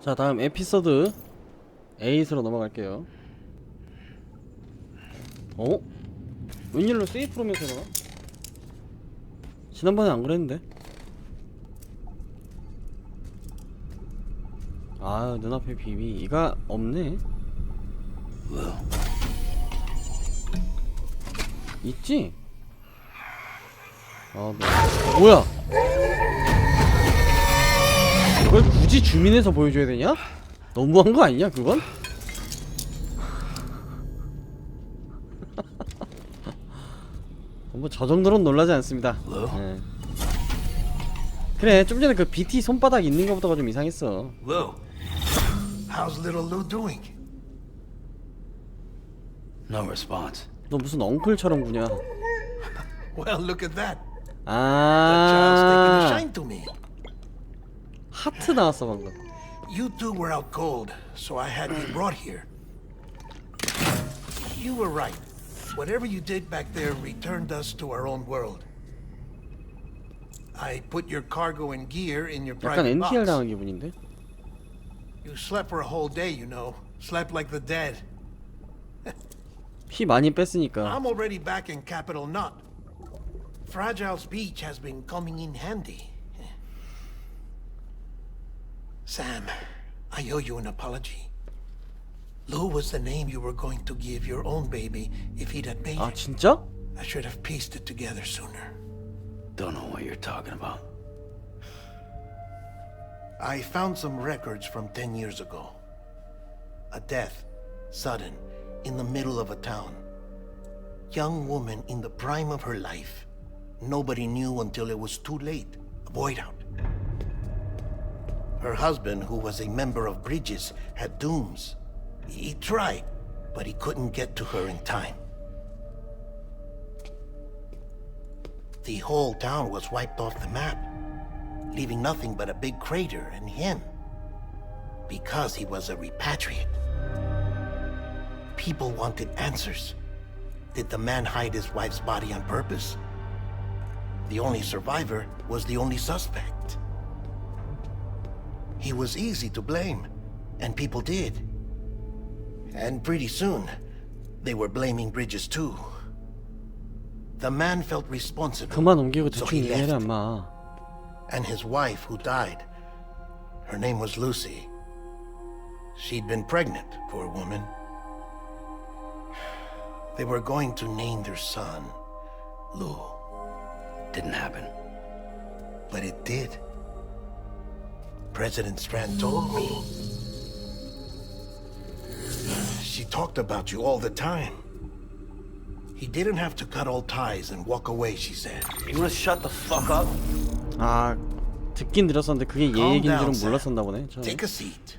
자, 다음 에피소드 8으로 넘어갈게요. 어? 웬일로 세이프로면서 나가? 지난번에 안 그랬는데? 아, 눈앞에 비비가 없네. 있지? 아, 뭐야? 그걸 굳이 주민에서 보여줘야 되냐? 너무한 거 아니냐, 그건? 뭐 저 정도로는 놀라지 않습니다. 네. 그래, 좀 전에 그 BT 손바닥 있는 거부터가 좀 이상했어. Lou, how's little Lou doing? No response. 너 무슨 엉클처럼 구냐? Well, look at that. The child's taking a 아, shine to me. 하트 나왔어 방금. You two were out cold, so I had you brought here. You were right. Whatever you did back there returned us to our own world. I put your cargo and gear in your 약간 private NTR box. 당한 기분인데? You slept for a whole day, you know. Slept like the dead. 피 많이 뺐으니까. I'm already back in Capital Knot. Fragile's beach has been coming in handy. Sam, I owe you an apology. Lou was the name you were going to give your own baby if he'd had made 아 it. 진짜? I should have pieced it together sooner. Don't know what you're talking about. I found some records from 10 years ago. A death, sudden, in the middle of a town. Young woman in the prime of her life. Nobody knew until it was too late. A void out. Her husband, who was a member of Bridges, had dooms. He tried, but he couldn't get to her in time. The whole town was wiped off the map, leaving nothing but a big crater and him. Because he was a repatriate. People wanted answers. Did the man hide his wife's body on purpose? The only survivor was the only suspect. He was easy to blame, and people did. And pretty soon, they were blaming Bridges too. The man felt responsible, 그만 옮기고 so 대충 he 얘기해 left. 엄마. And his wife, who died, her name was Lucy. She'd been pregnant, poor woman. They were going to name their son Lou. Didn't happen. But it did. President Strand told me. She talked about you all the time. He didn't have to cut all ties and walk away, she said. You wanna shut the fuck up? 아, 듣긴 들었었는데 그게 얘 Calm 얘긴 down, 줄은 Sam. 몰랐었나 보네. 처음에. Take a seat.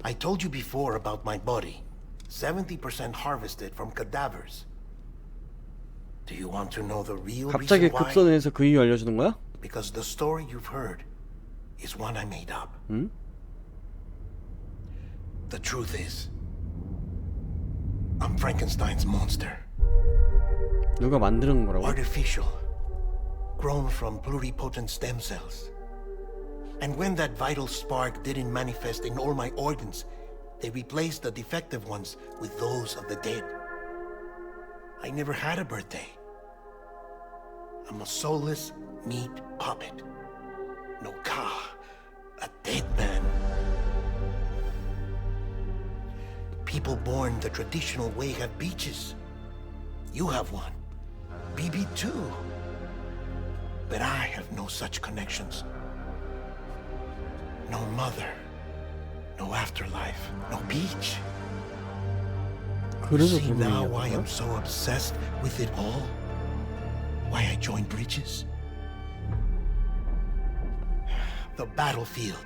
I told you before about my body. 70% harvested from cadavers. Do you want to know the real 갑자기 reason why? 급선을 해서 그 이유 알려주는 거야? Because the story you've heard is one I made up. The truth is, I'm Frankenstein's monster. 누가 만드는 거라고? Artificial. Grown from pluripotent stem cells. And when that vital spark didn't manifest in all my organs, they replaced the defective ones with those of the dead. I never had a birthday. I'm a soulless meat puppet. No ka, a dead man. People born the traditional way have beaches. You have one. BB too. But I have no such connections. No mother. No afterlife. No beach. 그래서 See now 그분이 why 거야? I'm so obsessed with it all? Why I joined Bridges? The battlefield.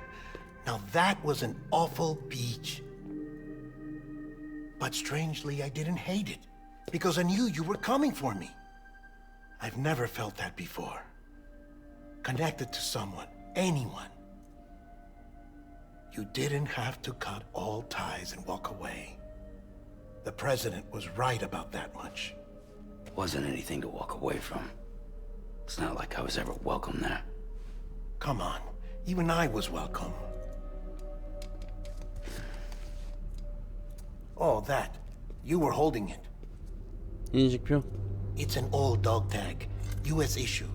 Now that was an awful beach. But strangely, I didn't hate it. Because I knew you were coming for me. I've never felt that before. Connected to someone, anyone. You didn't have to cut all ties and walk away. The president was right about that much. Wasn't anything to walk away from. It's not like I was ever welcome there. Come on, even I was welcome. Oh, that. You were holding it. 인식표. It's an old dog tag, US issue.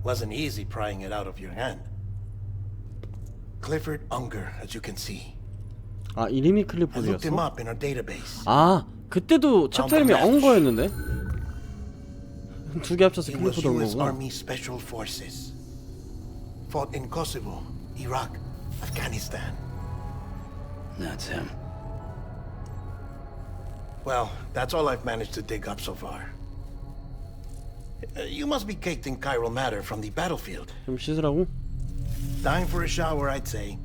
Wasn't easy prying it out of your hand. Clifford Unger, as you can see. 아, 이름이 I looked him 클리포드였어? up in our database. 아, 그때도 챕터 이름이 엉거였는데? 두 개 합쳐서 He was 클리포드 온 US 거구나. Army Special Forces. Fought in Kosovo, Iraq, Afghanistan. That's him. Well, that's all I've managed to dig up so far. You must be caked in chiral matter from the battlefield. 좀 씻으라고? Time for a shower, I'd say.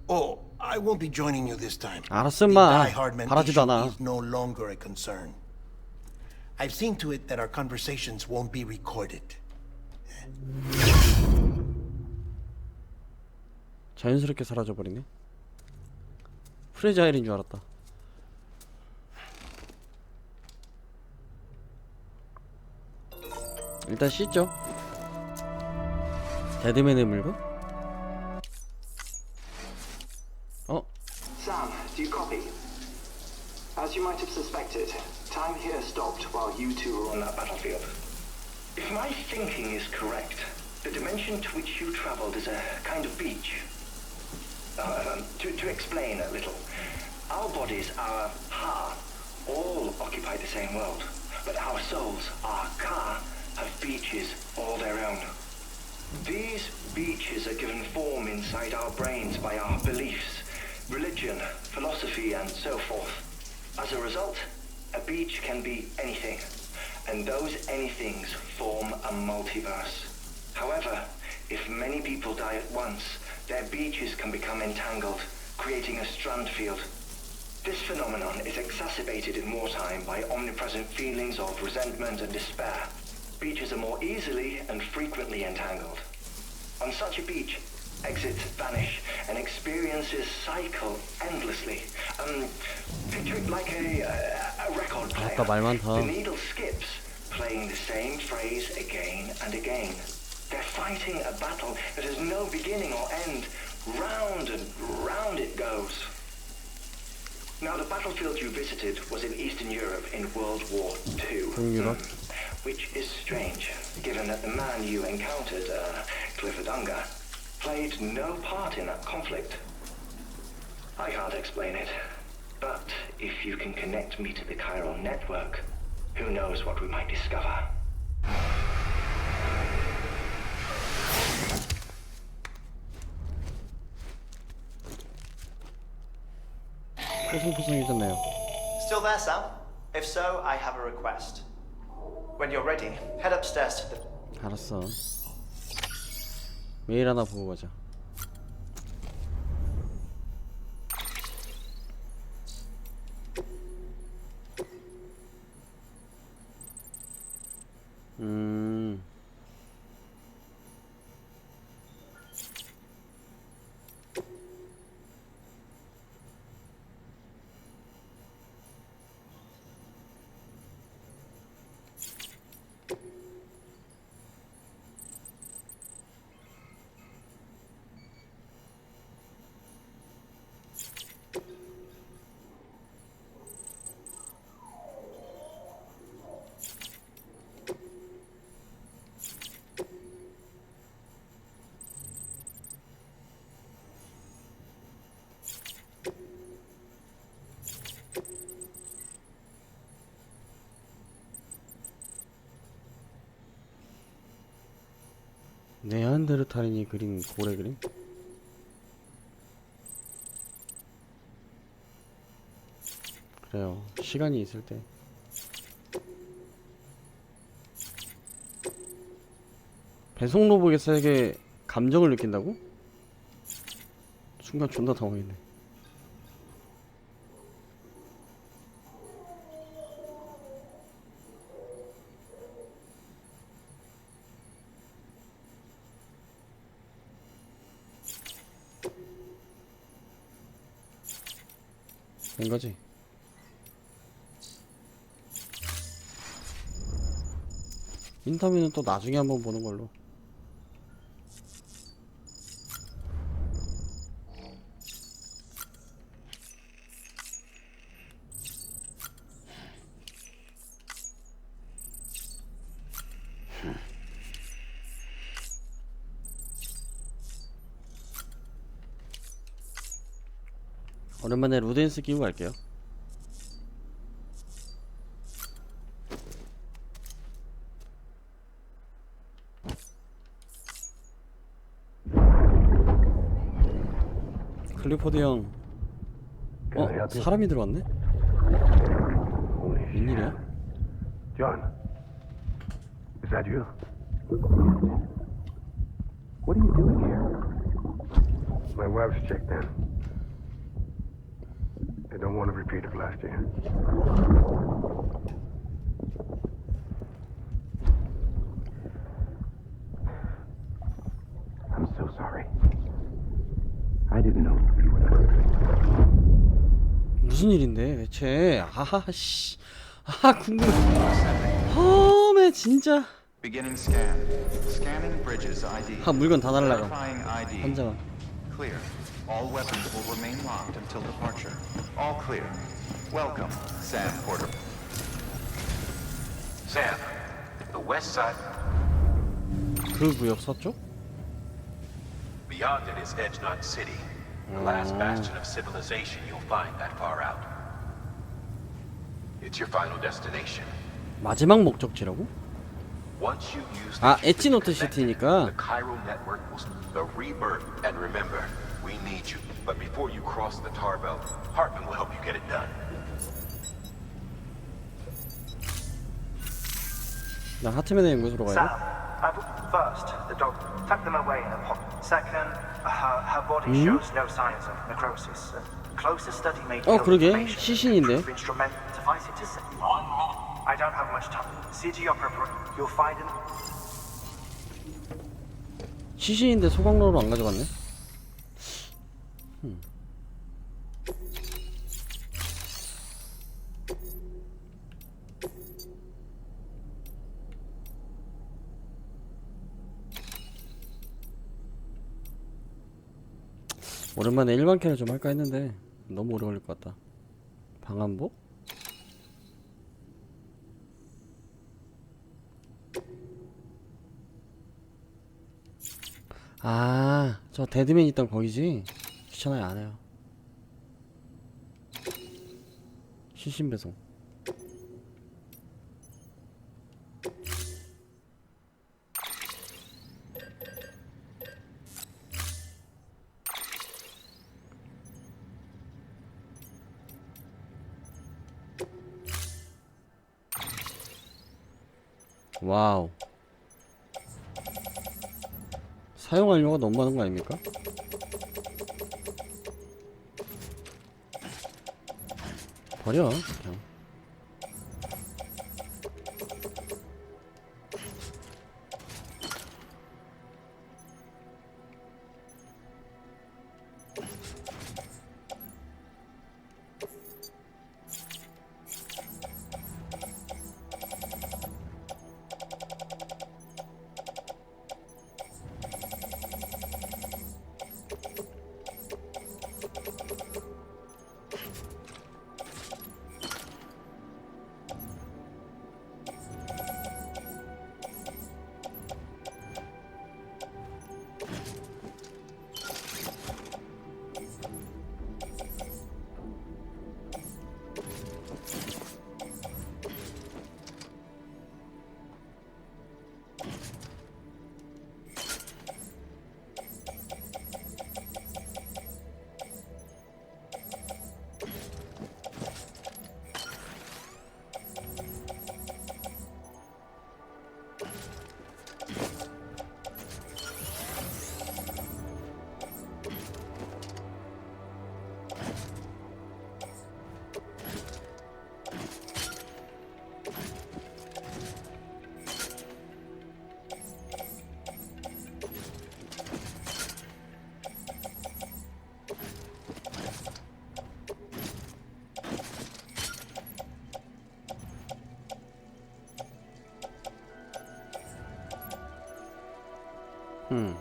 Oh, I won't be joining you this time. 알았어, The 인마. Die Hardman 바라지도 issue 않아. is no longer a concern. I've seen to it that our conversations won't be recorded. 자연스럽게 사라져버리네. 프레자일인 줄 알았다. 일단 씻죠. 데드맨의 물건? 어? Sam, do you copy? As you might have suspected, time here stopped while you two were on that battlefield. If my thinking is correct, the dimension to which you traveled is a kind of beach. To explain a little, our bodies, our ha, all occupy the same world, but our souls, our ka, have beaches all their own. These beaches are given form inside our brains by our beliefs, religion, philosophy, and so forth. As a result, a beach can be anything, and those anythings form a multiverse. However, if many people die at once, their beaches can become entangled, creating a strand field. This phenomenon is exacerbated in wartime by omnipresent feelings of resentment and despair. Beaches are more easily and frequently entangled. On such a beach, exits vanish and experiences cycle endlessly. Picture it like a record player. 아까 말 많다. The needle skips, playing the same phrase again and again. They're fighting a battle that has no beginning or end. Round and round it goes. Now, the battlefield you visited was in Eastern Europe in World War II. Europe. Which is strange, given that the man you encountered, Clifford Unger, played no part in that conflict. I can't explain it, but if you can connect me to the chiral network, who knows what we might discover. 포송포송해졌네요. Still there, Sam? If so, I have a request. When you're ready, head upstairs to the... 알았어. 메일 하나 보고 가자. 네안데르탈인이 그린 고래 그림? 그래요. 시간이 있을 때 배송 로봇에게 감정을 느낀다고? 순간 존나 당황했네. 된 거지? 인터뷰는 또 나중에 한번 보는 걸로. 오랜만에 루덴스 끼고 갈게요. 클리포드 형. 사람이 들어왔네? 웬일이야? John, is that you? What are you doing here? My wife's checked in. I don't want a repeat of last year. I'm so sorry. I didn't know you were there. 무슨 일인데 대체? 아씨. 아 궁금해. 험해 진짜. Beginning scan. Scanning bridges ID. 아 물건 다 날라가. Verifying ID. 혼자만. Clear. All weapons will remain locked until departure. All clear. Welcome, Sam Porter. Sam, the west side. 그 구역 서쪽? Beyond it is Edgenut City, the last bastion of civilization you'll find that far out. It's your final destination. 마지막 목적지라고? Once you use 아, the 엣지노트 시티니까. the Cairo network will the rebirth. And remember, we need you. But before you cross the tar belt, Hartman will help you get it done. 나 하트맨의 연구소로 가야 Sam, 돼? first, the dog. Tuck them away in a pocket. Second, her body shows no signs of necrosis. Closer study may yield 그러게. information. 시신인데. Proof instrument, suffice it to say. I don't have much time. See to your preparation. You'll find an... 시신인데 소각로로 안 가져갔네? 오랜만에 일반 캐를 좀 할까 했는데 너무 오래 걸릴 것 같다. 방한복? 아, 저 데드맨 있던 거기지? 귀찮아요, 안 해요. 시신 배송. 와우. 사용하려고 너무 많은 거 아닙니까? 버려 그냥. 응?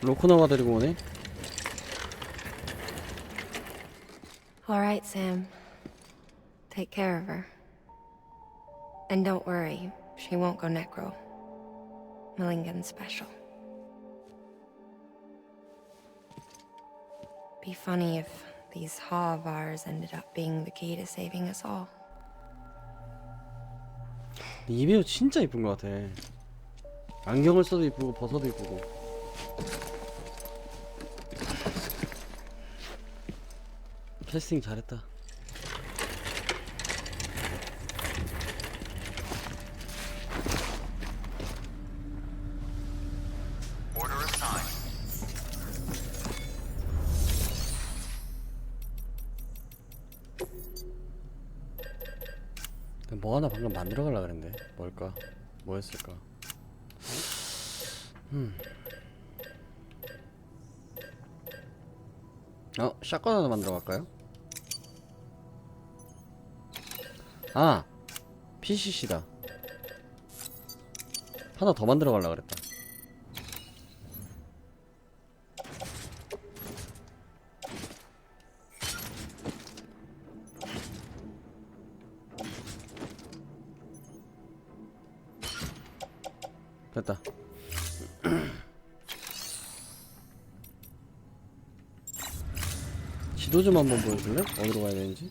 로코나가 데리고 오네. All right, Sam. Take care of her. And don't worry, she won't go necro. Millingan special. Be funny if these Ha of ours ended up being the key to saving us all. 이 배우 진짜 이쁜 것 같아. 안경을 써도 이쁘고 벗어도 이쁘고. 캐스팅 잘했다. Order assigned. 뭐 하나 방금 만들어 가려고 그랬는데 뭘까? 뭐였을까? 샷건 하나 만들어 갈까요? 아! PCC다. 하나 더 만들어 가려고 그랬다. 됐다. 지도 좀 한번 보여줄래? 어디로 가야 되는지?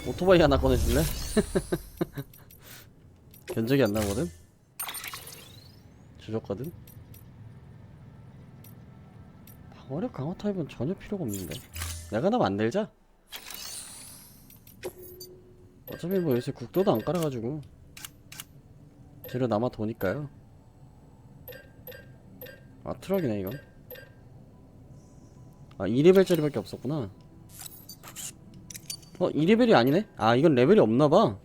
오토바이 하나 꺼내줄래? 견적이 안 나오거든? 주셨거든? 방어력 강화 타입은 전혀 필요가 없는데 내가 하나 만들자. 어차피 뭐 요새 국도도 안 깔아가지고 재료 남아 도니까요. 아 트럭이네 이건. 아 2레벨짜리밖에 없었구나. 2레벨이 아니네? 아 이건 레벨이 없나봐.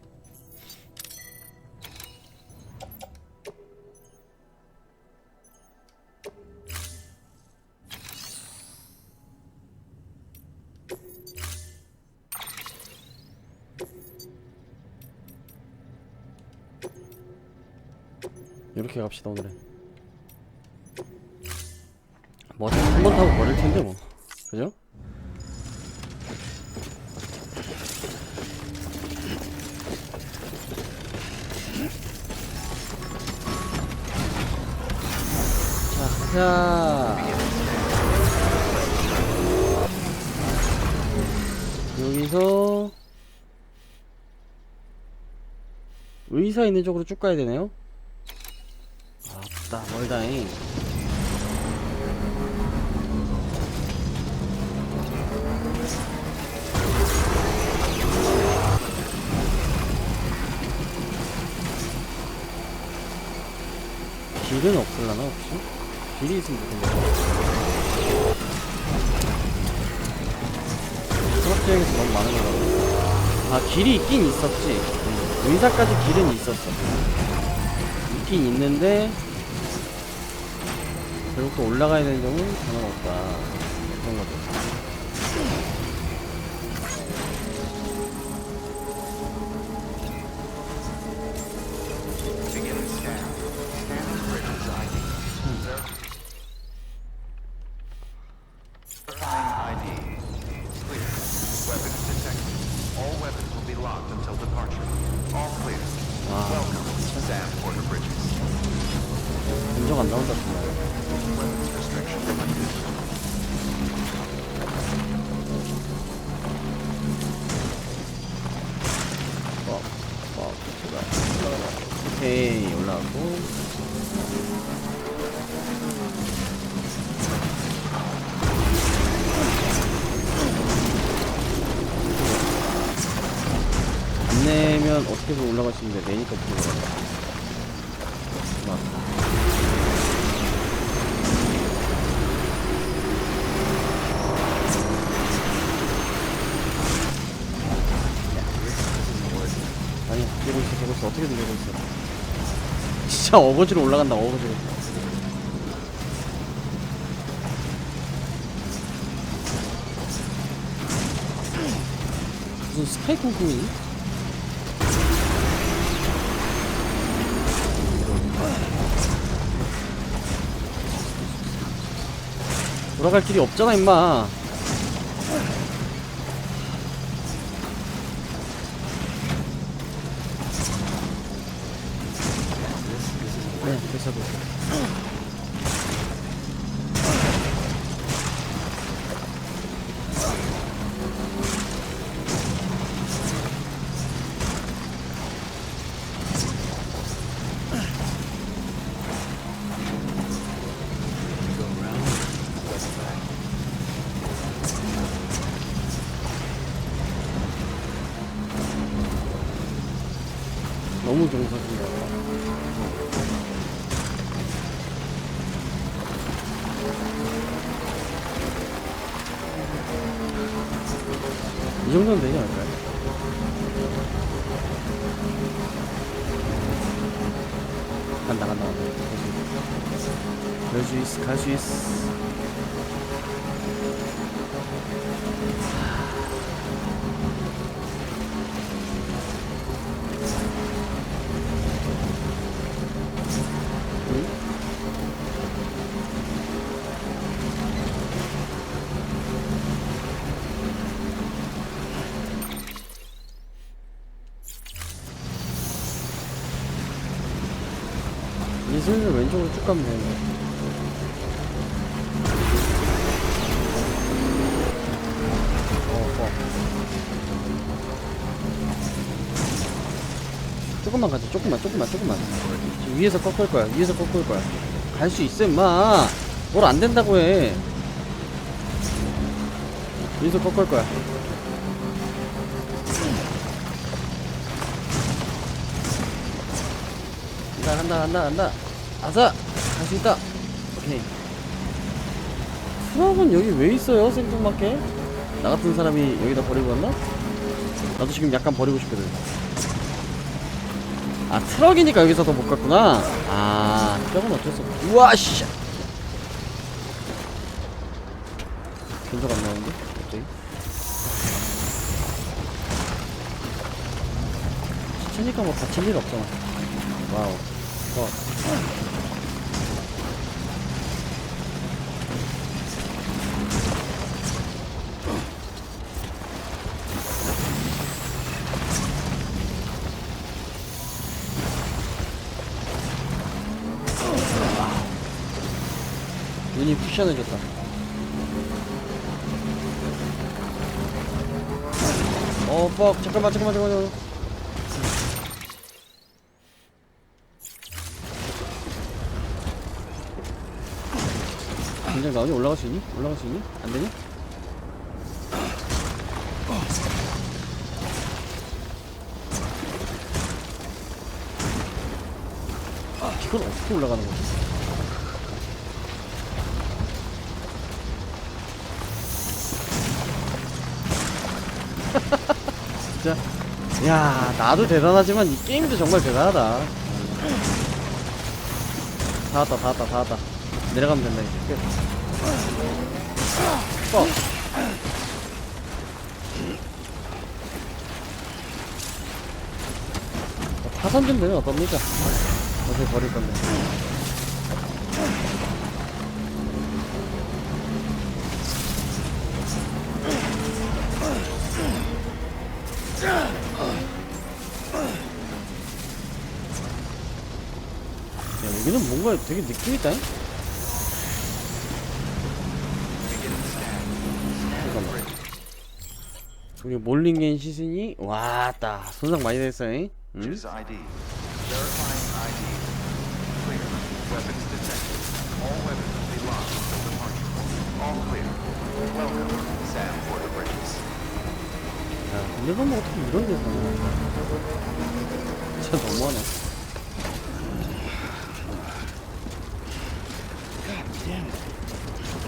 이렇게 갑시다 오늘은. 뭐 한 번 타고 버릴 텐데 뭐. 그죠? 자, 가자. 여기서 의사 있는 쪽으로 쭉 가야 되네요. 아따 멀다잉. 길은 없을라나 혹시? 길이 있으면 좋겠네. 트럭여행에서 너무 많은 거 같아. 아 길이 있긴 있었지. 의사까지 길은 있었어. 있긴 있는데 결국 또 올라가야 되는 점은 변함없다. 그런 거죠. Beginning scan. Scanning bridges ID. Sir? Verifying ID. Clear. Weapons detected. All weapons will be locked until departure. All clear. Welcome, Sam Porter Bridges. 인정 안 나온다 정말. Weapons restriction lifted. 오케이 올라가고. 안 내면 어떻게든 올라갈 수 있는데 내니까 못 올라가. 아니 되고 있어. 어떻게든 되고 있어. 진짜 어거지로 올라간다. 어거지로. 무슨 스카이 콩콩이니? 돌아갈 길이 없잖아 임마. 네, 됐어. 너무 경사진다. 이 정도는 되지 않을까요? 간다. 갈 수 있어. 이제 슬슬 왼쪽으로 쭉 가면 되는데. 조금만 가자. 조금만. 지금 위에서 꺾을 거야. 갈 수 있어 임마. 뭘 안 된다고 해. 위에서 꺾을 거야. 간다. 아싸! 갈 수 있다! 오케이. 트럭은 여기 왜 있어요? 생뚱맞게? 나 같은 사람이 여기다 버리고 갔나? 나도 지금 약간 버리고 싶거든. 아, 트럭이니까 여기서 더 못 갔구나? 아, 트럭은 어쩔 수 없어. 우와, 씨! 견적 안 나오는데? 갑자기? 시체니까 뭐 다칠 일 없잖아. 와우. 눈이 쿠션해졌다. 뻑. 잠깐만. 당장 나오니? 올라갈 수 있니? 안 되니? 이걸 어떻게 올라가는 거지? 진짜. 야, 나도 대단하지만 이 게임도 정말 대단하다. 다 왔다. 내려가면 된다 이제. 끝. 파선 좀 되면 어떻습니까? 어떻게 버릴 건데. 야, 여기는 뭔가 되게 느낌 있다. 잠깐만. 우리 몰링겐 시즌이 왔다. 손상 많이 됐어요. 응? Choose ID. Verifying ID. Clear. Weapons detected. All weapons will be locked until departure. All clear. Welcome, Sam for the bridges. 야, 근데 뭐 어떻게 이런 데서 진짜 너무하네.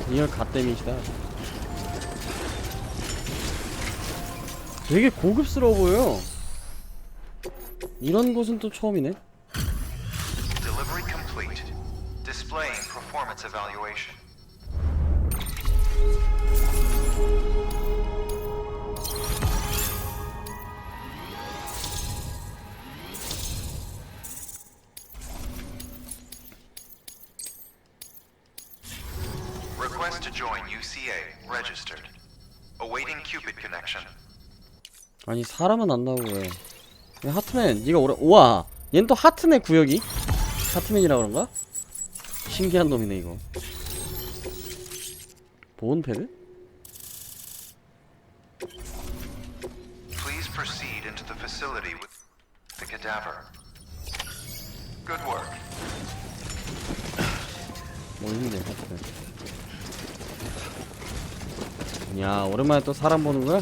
리얼 갓데밋이다. 되게 고급스러워 보여. 이런 곳은 또 처음이네. Delivery complete. Displaying performance evaluation. Request to join UCA. Registered. Awaiting Cupid connection. 아니 사람은 안 나오고 왜? 야, 하트맨 니가 오래. 우와 얜 또 하트맨 구역이? 하트맨이라 그런가? 신기한 놈이네 이거. 보온 패드? Please proceed into the facility with the cadaver. Good work. 멋있네 하트맨. 야 오랜만에 또 사람 보는 거야?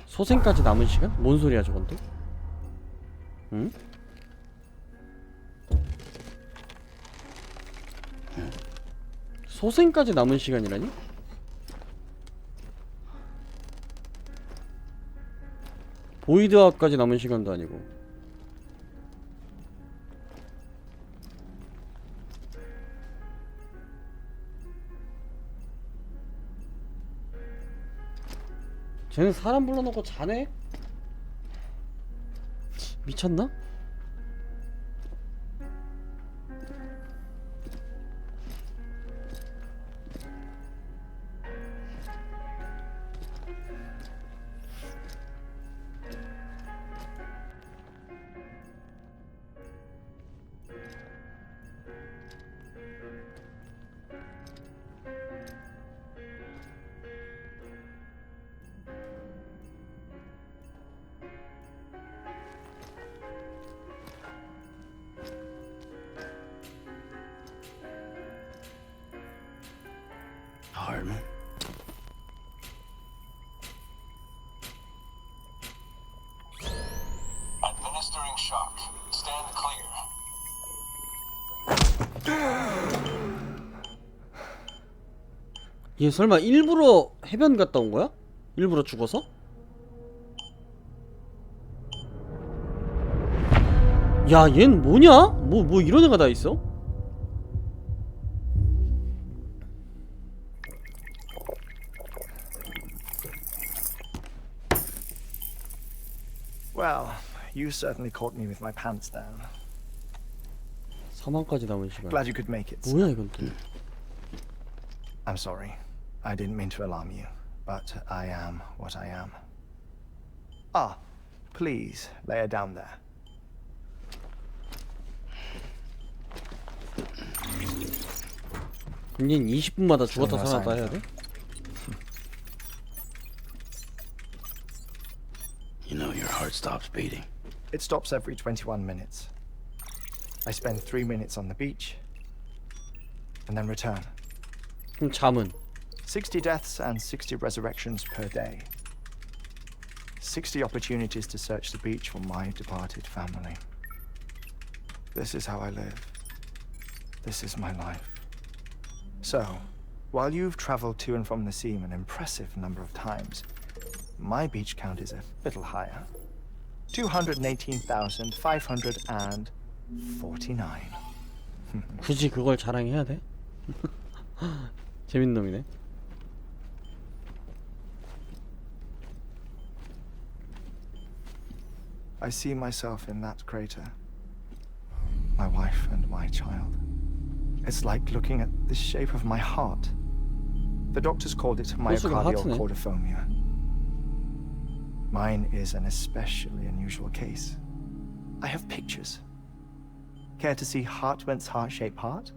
소생까지 남은 시간? 뭔 소리야 저건 또? 응? 소생까지 남은 시간이라니? 보이드아웃까지 남은 시간도 아니고. 쟤는 사람 불러놓고 자네? 미쳤나? Hartman. Administering shock. Stand clear. 얘 설마 일부러 해변 갔다 온 거야? 일부러 죽어서? 야, 얜 뭐냐? 뭐 이런 애가 다 있어? Well, you certainly caught me with my pants down. 사망까지 남은 시간. Glad you could make it. 뭐야 이건 또? I'm sorry. I didn't mean to alarm you, but I am what I am. Ah, please lay her down there. 그럼 얘는 20분마다 죽었다 살아났다 해야 돼? You know your heart stops beating. It stops every 21 minutes. I spend 3 minutes on the beach, and then return. 그럼 잠은? 60 deaths and 60 resurrections per day. 60 opportunities to search the beach for my departed family. This is how I live. This is my life. So, while you've traveled to and from the sea an impressive number of times, my beach count is a little higher. 218,549. 굳이 그걸 자랑해야 돼? 재밌는 놈이네. I see myself in that crater. My wife and my child. It's like looking at the shape of my heart. The doctors called it myocardial cordiphomia. Mine is an especially unusual case. I have pictures. Care to see Hartman's heart-shaped heart?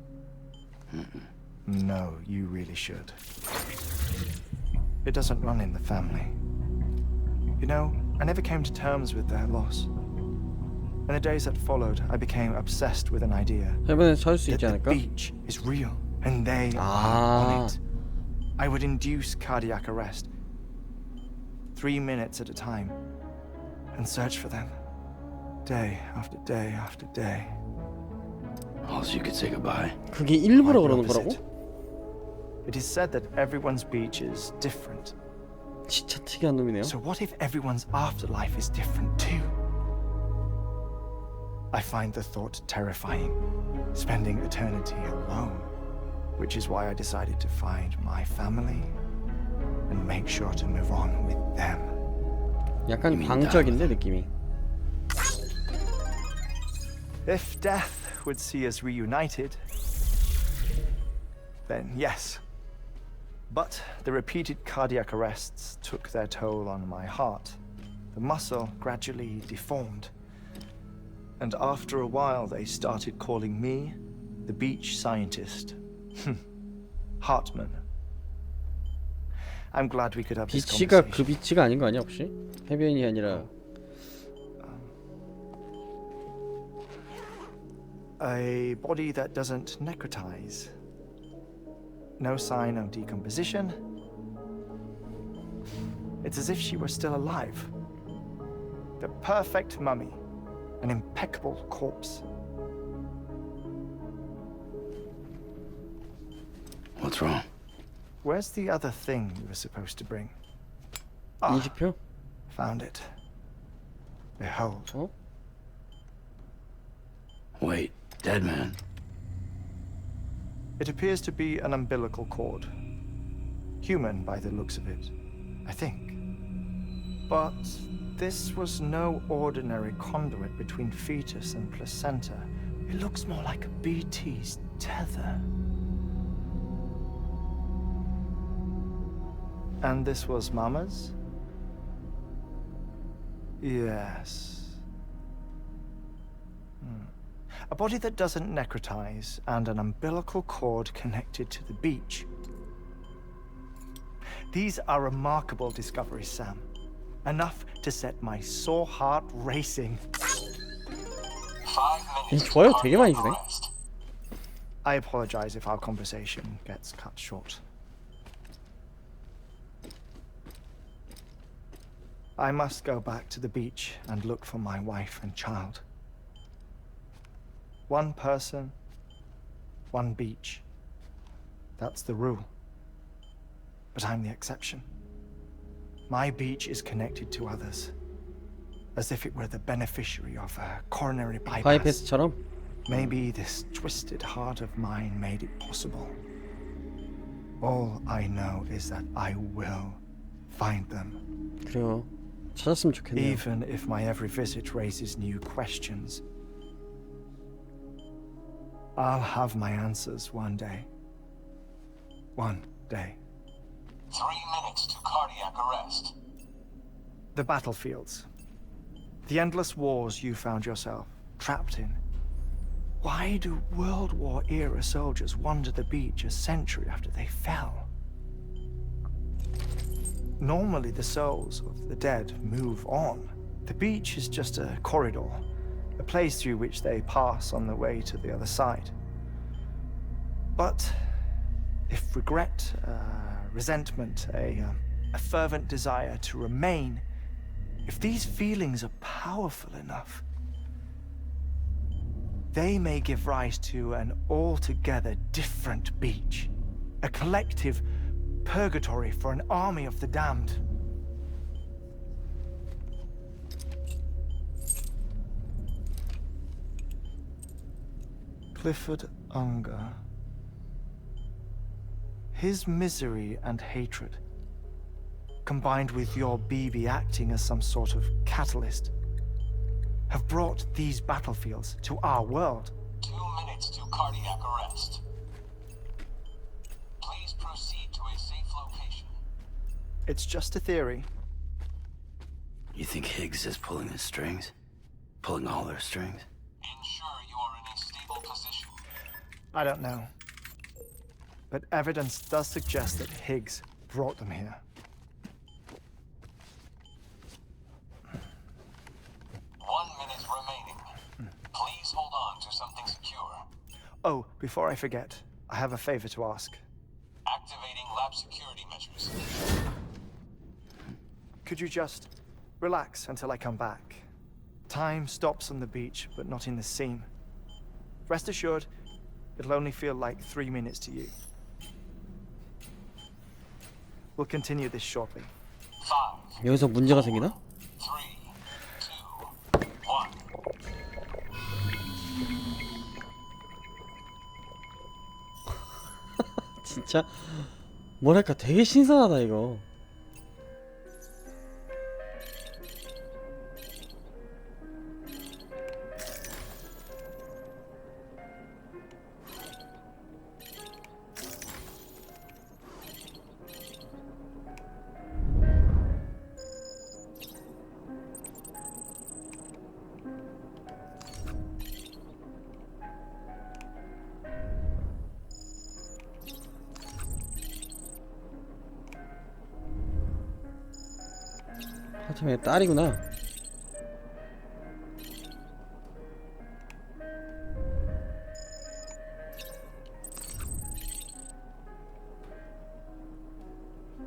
No, you really should. It doesn't run in the family. You know, I never came to terms with their loss. In the days that followed, I became obsessed with an idea 해변에 찾을 수 that 있지 the 않을까? beach is real and they are on it. I would induce cardiac arrest, 3 minutes at a time, and search for them, day after day after day. Also, you could say goodbye. 그게 일부러 Quite the 그러는 opposite. 거라고? It is said that everyone's beach is different. 진짜 특이한 놈이네요. So what if everyone's afterlife is different too? I find the thought terrifying, spending eternity alone, which is why I decided to find my family and make sure to move on with them. 약간 광적인데 느낌이. If death would see us reunited, then yes. But the repeated cardiac arrests took their toll on my heart. The muscle gradually deformed. And after a while, they started calling me the beach scientist. Hartman. I'm glad we could have this 비치가 conversation. 그 비치가 아닌 거 아니야 혹시? 해변이 아니라. A body that doesn't necrotize. No sign of decomposition. It's as if she were still alive. The perfect mummy. An impeccable corpse. What's wrong? Where's the other thing you were supposed to bring? 인식표? Found it. Behold. 어? Wait, dead man. It appears to be an umbilical cord. Human by the looks of it, I think. But this was no ordinary conduit between fetus and placenta. It looks more like a BT's tether. And this was Mama's? Yes. A body that doesn't necrotize and an umbilical cord connected to the beach. These are remarkable discoveries, Sam. Enough to set my sore heart racing. 5 minutes. 좋아요 되게 많이 주네. I apologize if our conversation gets cut short. I must go back to the beach and look for my wife and child. One person, one beach. That's the rule. But I'm the exception. My beach is connected to others, as if it were the beneficiary of a coronary bypass. 바이패스처럼? Maybe this twisted heart of mine made it possible. All I know is that I will find them. 그래요. 찾았으면 좋겠네요. Even if my every visit raises new questions. I'll have my answers one day. One day. 3 minutes to cardiac arrest. The battlefields. The endless wars you found yourself trapped in. Why do World War era soldiers wander the beach a century after they fell? Normally the souls of the dead move on. The beach is just a corridor, a place through which they pass on the way to the other side. But if regret, resentment, a fervent desire to remain, if these feelings are powerful enough, they may give rise to an altogether different beach, a collective purgatory for an army of the damned. Clifford Unger. His misery and hatred, combined with your BB acting as some sort of catalyst, have brought these battlefields to our world. 2 minutes to cardiac arrest. Please proceed to a safe location. It's just a theory. You think Higgs is pulling the strings? Pulling all their strings? Ensure you are in a stable position. I don't know. But evidence does suggest that Higgs brought them here. 1 minute remaining. Please hold on to something secure. Oh, before I forget, I have a favor to ask. Activating lab security measures. Could you just relax until I come back? Time stops on the beach, but not in the scene. Rest assured, it'll only feel like 3 minutes to you. We'll continue this shortly. 여기서 문제가 생기나? 3, 2, 1. 진짜 뭐랄까 되게 신선하다 이거. 하트맨의 딸이구나.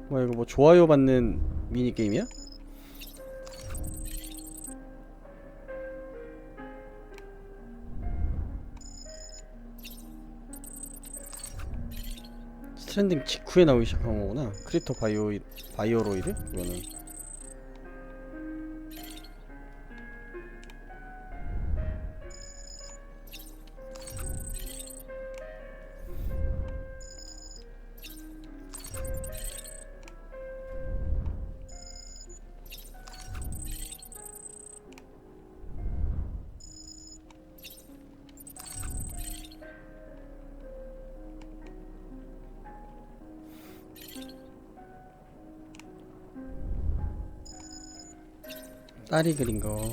뭐야 이거 뭐 좋아요 받는 미니게임이야? 스트랜딩 직후에 나오기 시작한 거구나. 크립토 바이오로이드? 이거는 딸이 그린 거.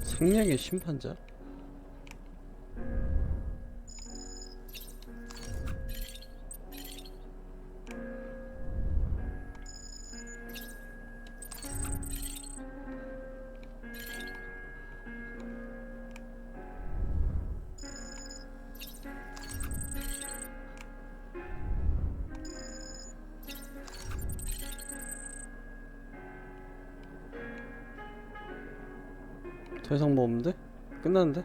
생략의 심판자? 더 이상 뭐 없는데? 끝났는데?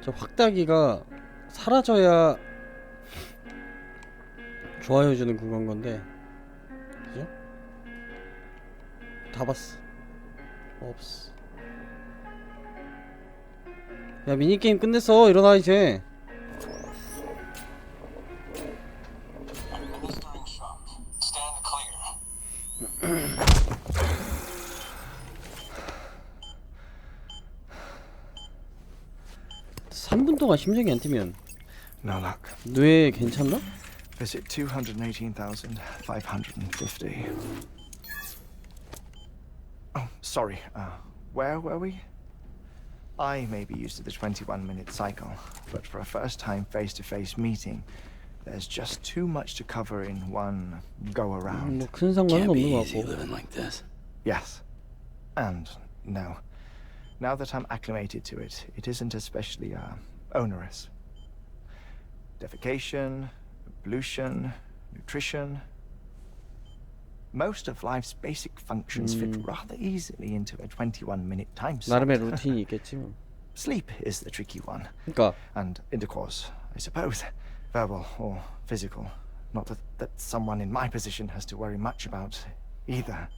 저 확대하기가 사라져야 좋아요 주는 그건 건데, 그죠? 다 봤어. 없어. 야 미니게임 끝냈어. 일어나 이제. Administering shock. Stand clear. 3분 동안 심장이 안 뛰면 No luck. 뇌 괜찮나? Visit 218,550. Oh, sorry. Where were we? I may be used to the 21-minute cycle, but for a first-time face-to-face meeting, there's just too much to cover in one go-around. 뭐 큰 상관은 Can't 없는 be 것 easy 같고. living like this. Yes. And no. Now that I'm acclimated to it, it isn't especially onerous. Defecation, pollution, nutrition. Most of life's basic functions fit rather easily into a 21-minute time slot. 나름의 루틴이 있겠지 뭐. Sleep is the tricky one. 그러니까 And intercourse, I suppose. Verbal or physical. Not that someone in my position has to worry much about either.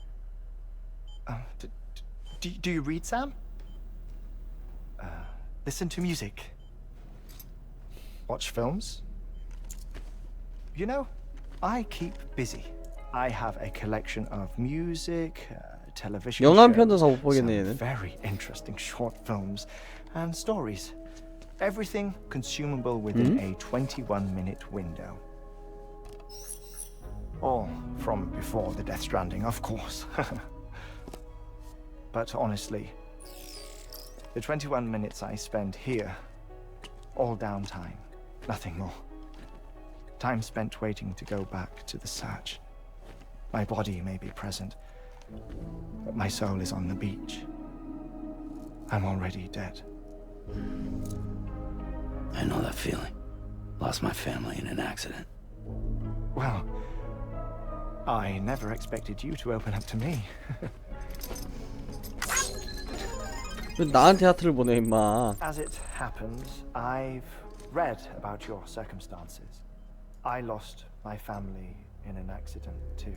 Do you read, Sam? Listen to music. Watch films. You know, I keep busy. I have a collection of music, television 영화 한 편도 shows, 다 못 보겠네 some 얘는. very interesting short films, and stories. Everything consumable within a 21-minute window. All from before the Death Stranding, of course. But honestly, the 21 minutes I spend here, all downtime, nothing more. Time spent waiting to go back to the search. My body may be present, but my soul is on the beach. I'm already dead. I know that feeling. Lost my family in an accident. Well, I never expected you to open up to me. 왜 나한테 하트를 보내 임마. As it happens, I've read about your circumstances. I lost my family in an accident too.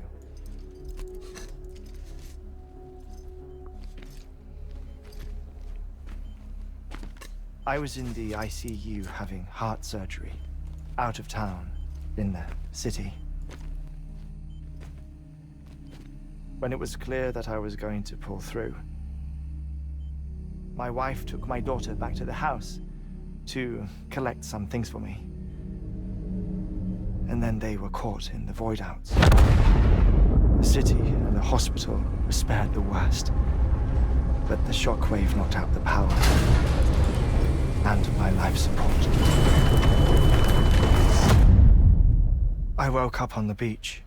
I was in the ICU having heart surgery, out of town, in the city. When it was clear that I was going to pull through, my wife took my daughter back to the house to collect some things for me. And then they were caught in the void outs. The city and the hospital were spared the worst, but the shockwave knocked out the power and my life support. I woke up on the beach.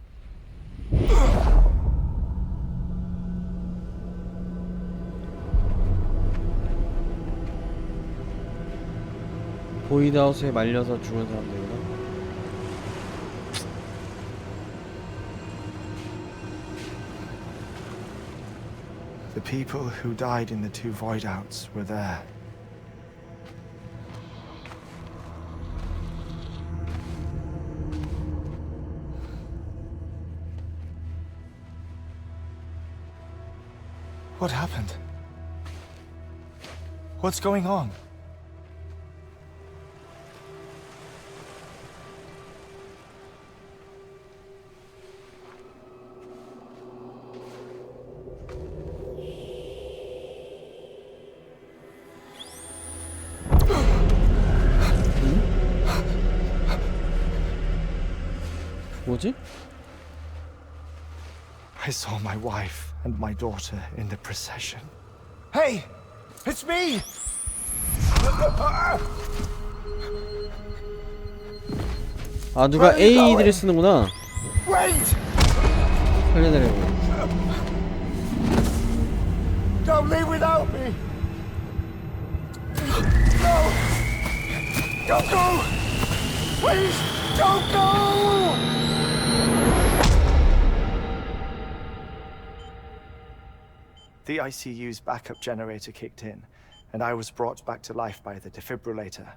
보이드하우스에 말려서 죽은 사람들이구나. The people who died in the two void outs were there. What happened? What's going on? 뭐지? I saw my wife and my daughter in the procession. Hey! It's me! 아 누가 AED를 쓰는구나. Wait! 살려내려고. Don't leave without me! No! Don't go! Please, don't go! The ICU's backup generator kicked in, and I was brought back to life by the defibrillator.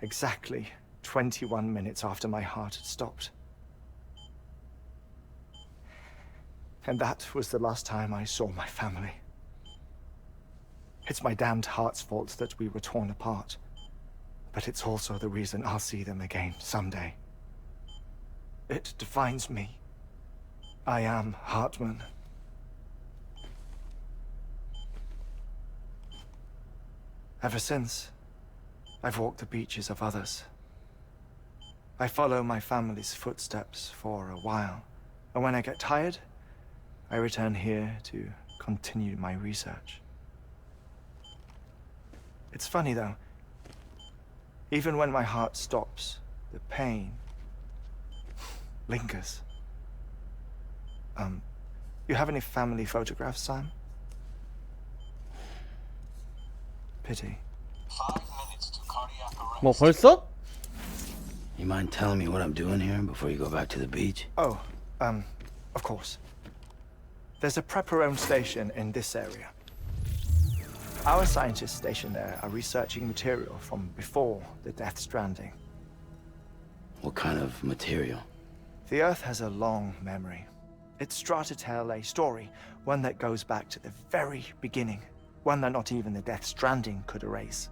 Exactly 21 minutes after my heart had stopped. And that was the last time I saw my family. It's my damned heart's fault that we were torn apart, but it's also the reason I'll see them again someday. It defines me. I am Hartman. Ever since, I've walked the beaches of others. I follow my family's footsteps for a while, and when I get tired, I return here to continue my research. It's funny though, even when my heart stops, the pain lingers. You have any family photographs, Sam? Pity. 5 minutes to cardiac arrest. 뭐 벌써? You mind telling me what I'm doing here before you go back to the beach? Oh, of course. There's a prepper-owned station in this area. Our scientists stationed there are researching material from before the Death Stranding. What kind of material? The Earth has a long memory. It's trying to tell a story, one that goes back to the very beginning, one that not even the Death Stranding could erase.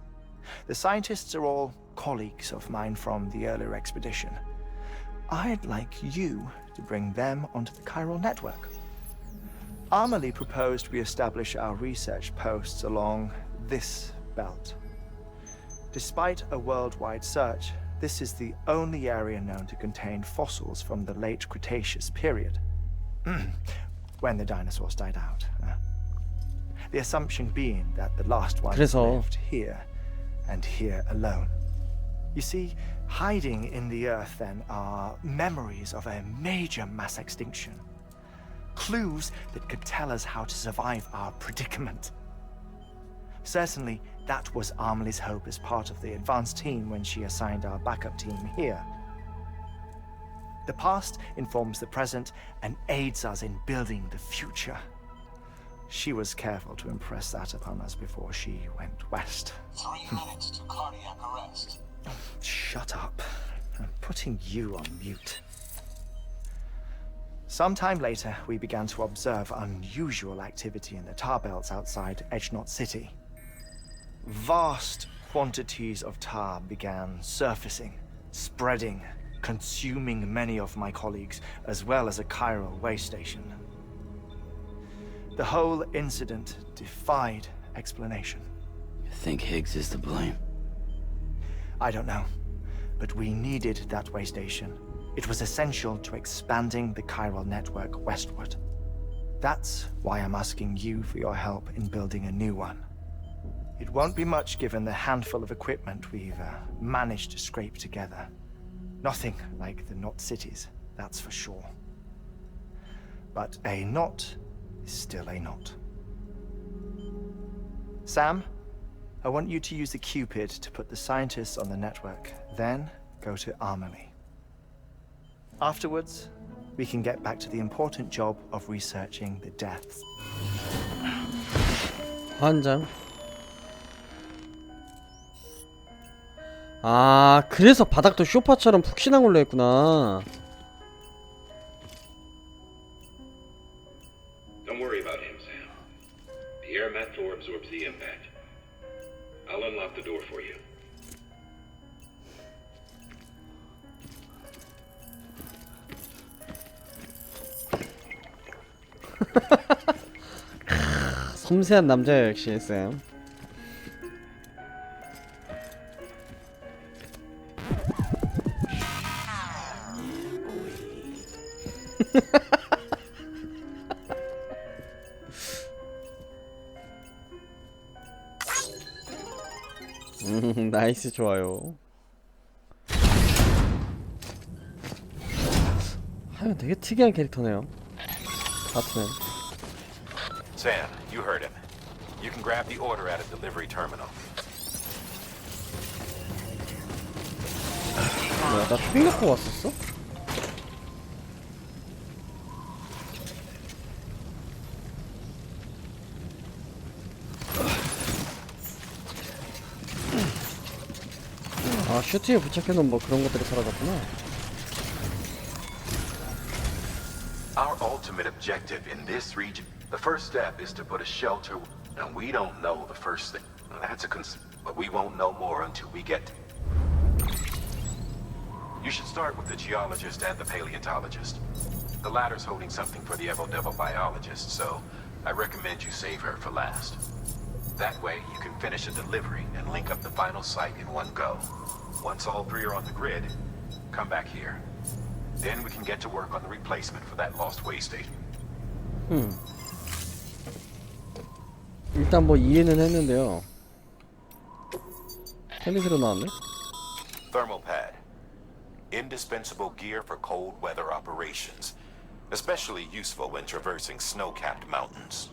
The scientists are all colleagues of mine from the earlier expedition. I'd like you to bring them onto the chiral network. Amelie proposed we establish our research posts along this belt. Despite a worldwide search, this is the only area known to contain fossils from the late Cretaceous period, when the dinosaurs died out. The assumption being that the last ones 그래서 lived here and here alone. You see, hiding in the earth then are memories of a major mass extinction. Clues that could tell us how to survive our predicament. Certainly, that was Amelie's hope as part of the advanced team when she assigned our backup team here. The past informs the present and aids us in building the future. She was careful to impress that upon us before she went west. 3 minutes to cardiac arrest. Shut up. I'm putting you on mute. Sometime later, we began to observe unusual activity in the tar belts outside Edgenot City. Vast quantities of tar began surfacing, spreading, consuming many of my colleagues, as well as a chiral way station. The whole incident defied explanation. You think Higgs is to blame? I don't know, but we needed that way station. It was essential to expanding the chiral network westward. That's why I'm asking you for your help in building a new one. It won't be much given the handful of equipment we've managed to scrape together. Nothing like the knot cities, that's for sure. But a knot is still a knot. Sam, I want you to use the Cupid to put the scientists on the network, then go to Amelie. Afterwards, we can get back to the important job of researching the deaths. 환장. 아, 그래서 바닥도 쇼파처럼 푹신한 걸로 했구나. Don't worry about him, Sam. The air mat floor absorbs the impact. I'll unlock the door for you. 섬세한 남자야 역시 쌤. 나이스 좋아요. 하여간 되게 특이한 캐릭터네요. 하트맨. Sam, you heard him. You can grab the order at a delivery terminal. 뭐야, 나 초빙 갖고 왔었어? 아, 슈트에 부착해놓은 뭐 그런 것들이 사라졌구나. Our ultimate objective in this region, the first step is to put a shelter, and we don't know the first thing. That's a but we won't know more until we get. You should start with the geologist and the paleontologist. The latter's holding something for the Evo-Devil biologist, so I recommend you save her for last. That way, you can finish a delivery and link up the final site in one go. Once all three are on the grid, come back here. Then we can get to work on the replacement for that lost way station. 일단 뭐 이해는 했는데요. 텔레스로 나왔네? Thermal pad. Indispensable gear for cold weather operations. Especially useful when traversing snow-capped mountains.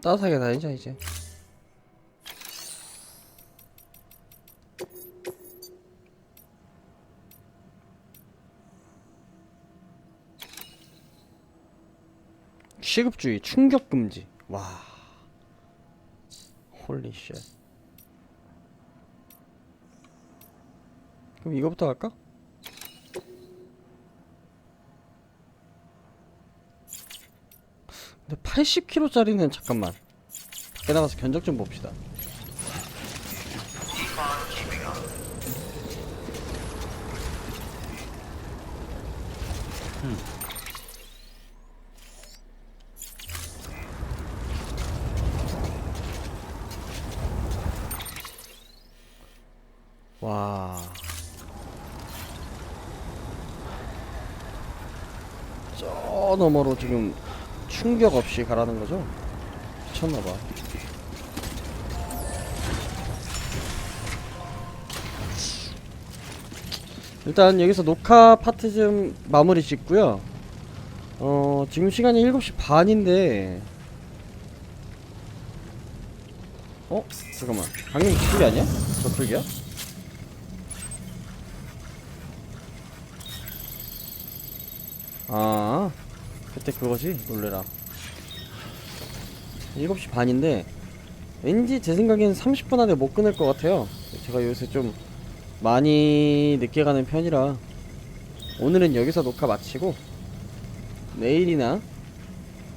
따뜻하게 다니자 이제. 취급주의, 충격금지. 와. 홀리 쉣. 그럼 이거부터 갈까? 근데 80kg짜리는 잠깐만. 밖에 나가서 견적 좀 봅시다. fun keeping up. 와. 저 너머로 지금 충격 없이 가라는 거죠? 미쳤나봐. 일단 여기서 녹화 파트 좀 마무리 짓고요. 지금 시간이 7시 반인데 잠깐만, 방금 저풀기 아니야? 저풀기야? 아, 그때 그거지? 놀래라. 7시 반인데 왠지 제 생각엔 30분 안에 못 끊을 것 같아요. 제가 요새 좀 많이 늦게 가는 편이라 오늘은 여기서 녹화 마치고 내일이나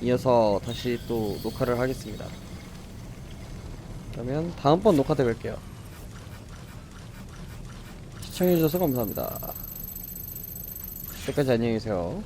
이어서 다시 또 녹화를 하겠습니다. 그러면 다음번 녹화 때 뵐게요. 시청해주셔서 감사합니다. 그때까지 안녕히 계세요.